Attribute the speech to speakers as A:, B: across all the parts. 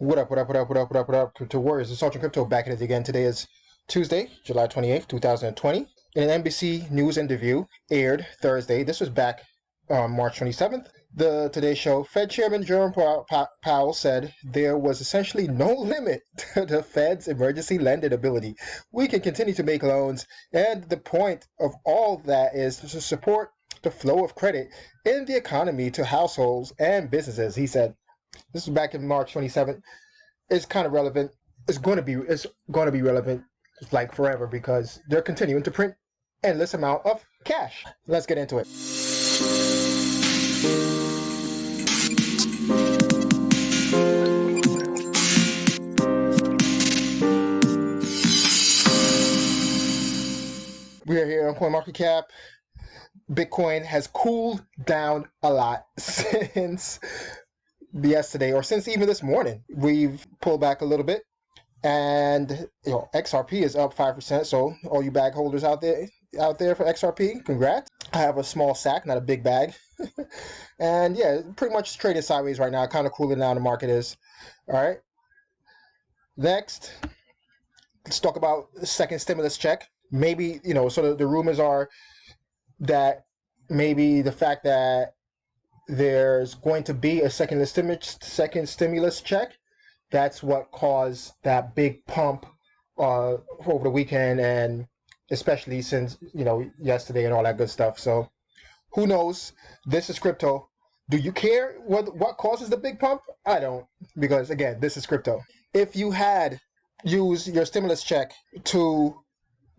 A: What up, what up, what up, what up, what up, what up, Crypto Warriors? It's Sergeant Crypto back at it again. Today is Tuesday, July 28th, 2020. In an NBC News interview aired Thursday, this was back on March 27th, the Today Show, Fed Chairman Jerome Powell said there was essentially no limit to the Fed's emergency lending ability. We can continue to make loans, and the point of all that is to support the flow of credit in the economy to households and businesses, he said. This is back in March 27th. It's kind of relevant. It's going to be relevant like forever because they're continuing to print endless amount of cash. Let's get into it. We are here on CoinMarketCap. Bitcoin has cooled down a lot since yesterday, or since even this morning. We've pulled back a little bit, and XRP is up 5%. So all you bag holders out there for XRP, congrats. I have a small sack, not a big bag. And yeah, pretty much trading sideways right now, kind of cooling down the market is. All right, next, let's talk about the second stimulus check. Maybe, so the rumors are that maybe the fact that there's going to be a second stimulus check, that's what caused that big pump over the weekend, and especially since yesterday and all that good stuff. So who knows? This is crypto. Do you care what causes the big pump? I don't, because again, this is crypto. If you had used your stimulus check to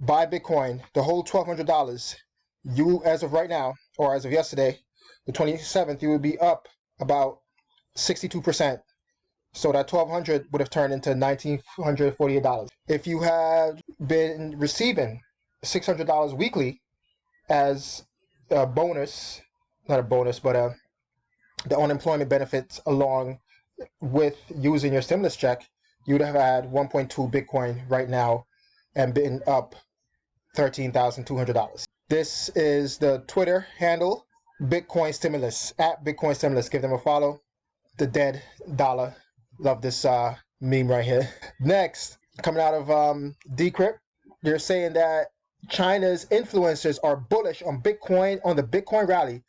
A: buy Bitcoin, the whole $1,200, you, as of right now, or as of yesterday, the 27th, you would be up about 62%. So that $1,200 would have turned into $1,948. If you had been receiving $600 weekly as a bonus, not a bonus, but the unemployment benefits along with using your stimulus check, you would have had 1.2 Bitcoin right now and been up $13,200. This is the Twitter handle, Bitcoin Stimulus, at Bitcoin Stimulus. Give them a follow. The dead dollar. Love this meme right here. Next, coming out of Decrypt, they're saying that China's influencers are bullish on Bitcoin, on the Bitcoin rally.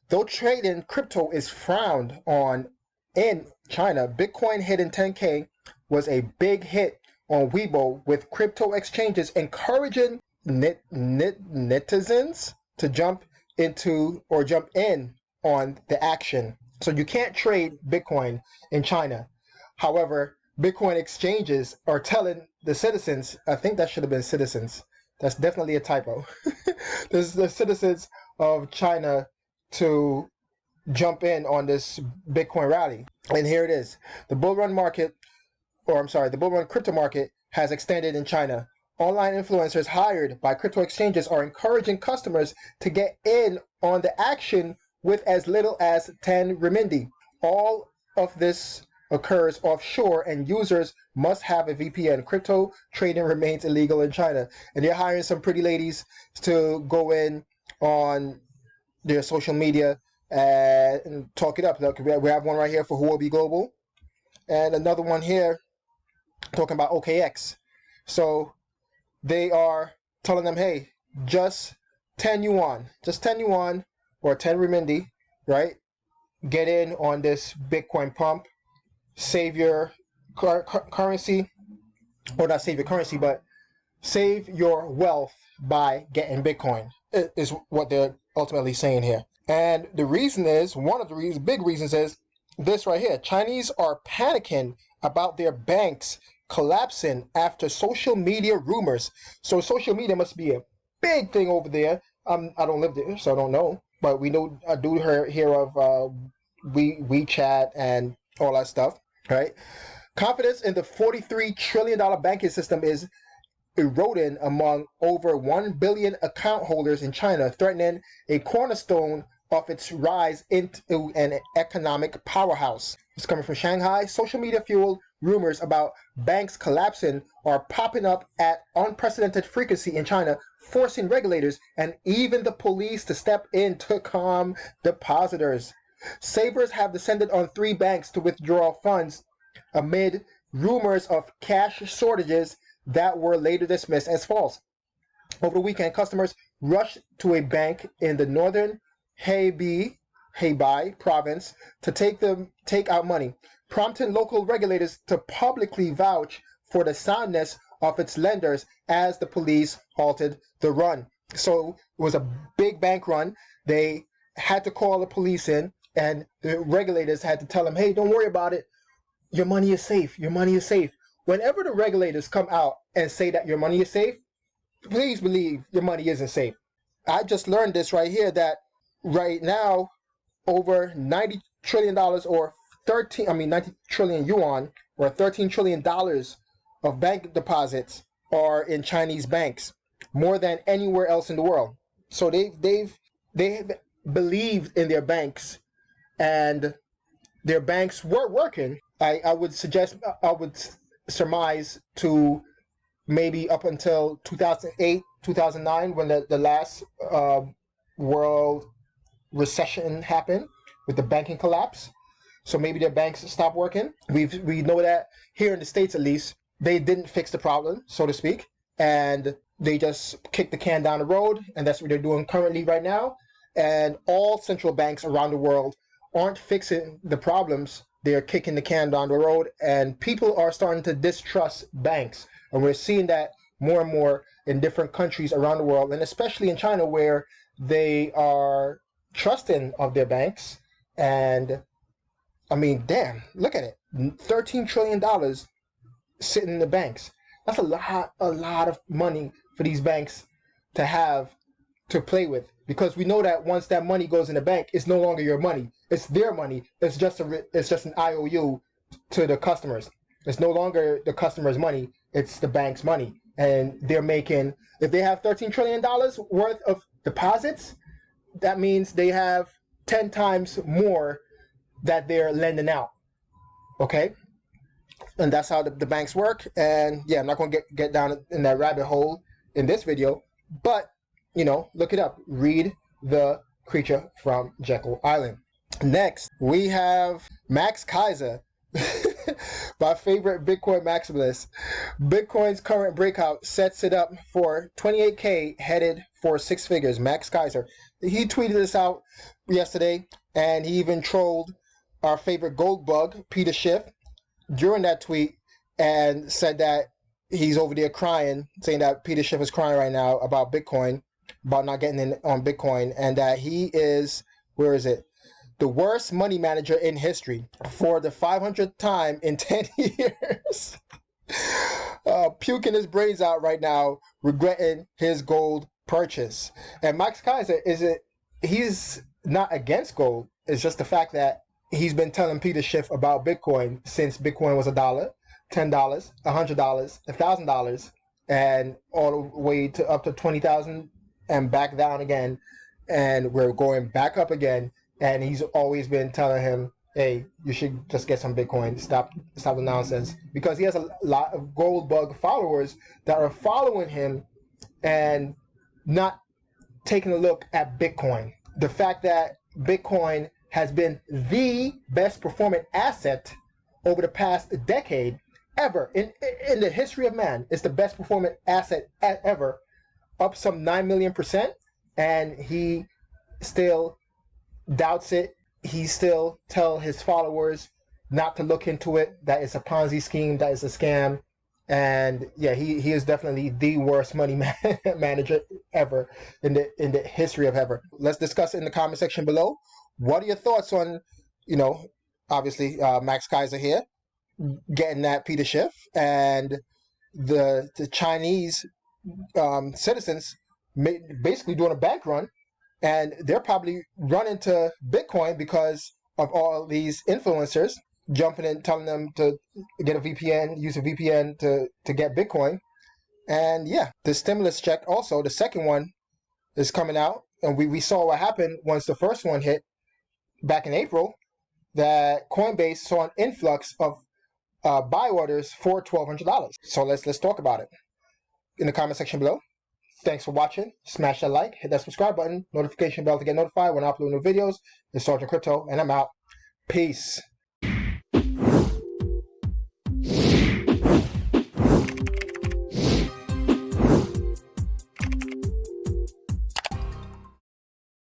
A: Though trading crypto is frowned on in China, Bitcoin hitting 10K was a big hit on WEBULL, with crypto exchanges encouraging netizens to jump in on the action. So you can't trade Bitcoin in China. However, Bitcoin exchanges are telling the citizens, I think that should have been citizens. That's definitely a typo. There's the citizens of China to jump in on this Bitcoin rally. And here it is. The bull run crypto market has extended in China. Online influencers hired by crypto exchanges are encouraging customers to get in on the action with as little as 10 renminbi. All of this occurs offshore, and users must have a VPN. Crypto trading remains illegal in China. And they're hiring some pretty ladies to go in on their social media and talk it up. Look, we have one right here for WEBULL Global, and another one here talking about OKX. So they are telling them, hey, just 10 yuan or 10 renminbi, right? Get in on this Bitcoin pump, save your currency, or not save your currency, but save your wealth by getting Bitcoin, is what they're ultimately saying here. And the reason is, one of the big reasons is this right here. Chinese are panicking about their banks collapsing after social media rumors. So social media must be a big thing over there. I don't live there, so I don't know. But we know, I do hear of WeChat and all that stuff, right? Confidence in the $43 trillion banking system is eroding among over 1 billion account holders in China, threatening a cornerstone of its rise into an economic powerhouse. It's coming from Shanghai. Social media fueled rumors about banks collapsing are popping up at unprecedented frequency in China, forcing regulators and even the police to step in to calm depositors. Savers have descended on 3 banks to withdraw funds amid rumors of cash shortages that were later dismissed as false. Over the weekend, customers rushed to a bank in the northern Hebei province to take out money, prompting local regulators to publicly vouch for the soundness of its lenders as the police halted the run. So it was a big bank run. They had to call the police in, and the regulators had to tell them, hey, don't worry about it. Your money is safe. Your money is safe. Whenever the regulators come out and say that your money is safe, please believe your money isn't safe. I just learned this right here, that right now over $90 trillion or 90 trillion yuan or $13 trillion of bank deposits are in Chinese banks, more than anywhere else in the world. So they've believed in their banks, and their banks were working. I would surmise to maybe up until 2008, 2009, when the last world recession happened with the banking collapse. So maybe their banks stopped working. We know that here in the States, at least, they didn't fix the problem, so to speak, and they just kicked the can down the road, and that's what they're doing currently right now. And all central banks around the world aren't fixing the problems. They're kicking the can down the road, and people are starting to distrust banks. And we're seeing that more and more in different countries around the world, and especially in China, where they are trusting of their banks. And I mean, damn, look at it. $13 trillion sitting in the banks. That's a lot of money for these banks to have to play with, because we know that once that money goes in the bank, it's no longer your money. It's their money. It's just an IOU to the customers. It's no longer the customer's money. It's the bank's money. And they're making, if they have $13 trillion worth of deposits, that means they have 10 times more that they're lending out. Okay? And that's how the banks work. And yeah, I'm not going to get down in that rabbit hole in this video, but look it up. Read The Creature from Jekyll Island. Next, we have Max Keiser, my favorite Bitcoin maximalist. Bitcoin's current breakout sets it up for 28K, headed for six figures. Max Keiser. He tweeted this out yesterday, and he even trolled our favorite gold bug, Peter Schiff, during that tweet, and said that he's over there crying, saying that Peter Schiff is crying right now about Bitcoin, about not getting in on Bitcoin, and that he is, the worst money manager in history for the 500th time in 10 years. Puking his brains out right now, regretting his gold purchase. And Max Keiser, he's not against gold. It's just the fact that he's been telling Peter Schiff about Bitcoin since Bitcoin was $1, $10, $100, $1,000, and all the way to up to 20,000 and back down again, and we're going back up again. And he's always been telling him, hey, you should just get some Bitcoin. Stop the nonsense. Because he has a lot of gold bug followers that are following him and not taking a look at Bitcoin. The fact that Bitcoin has been the best performing asset over the past decade ever in the history of man. It's the best performing asset ever, up some 9 million%, and he still doubts it. He still tell his followers not to look into it, that it's a Ponzi scheme, that it's a scam. And yeah, he is definitely the worst money manager ever in the history of ever. Let's discuss it in the comment section below. What are your thoughts on, obviously Max Keiser here getting that Peter Schiff, and the Chinese citizens basically doing a bank run, and they're probably running to Bitcoin because of all these influencers jumping in, telling them to get a VPN, use a VPN to get Bitcoin. And yeah, the stimulus check also, the second one is coming out, and we saw what happened once the first one hit back in April, that Coinbase saw an influx of buy orders for $1,200. So let's talk about it in the comment section below. Thanks for watching. Smash that like, hit that subscribe button, notification bell to get notified when I upload new videos. It's Sergeant Crypto, and I'm out. Peace.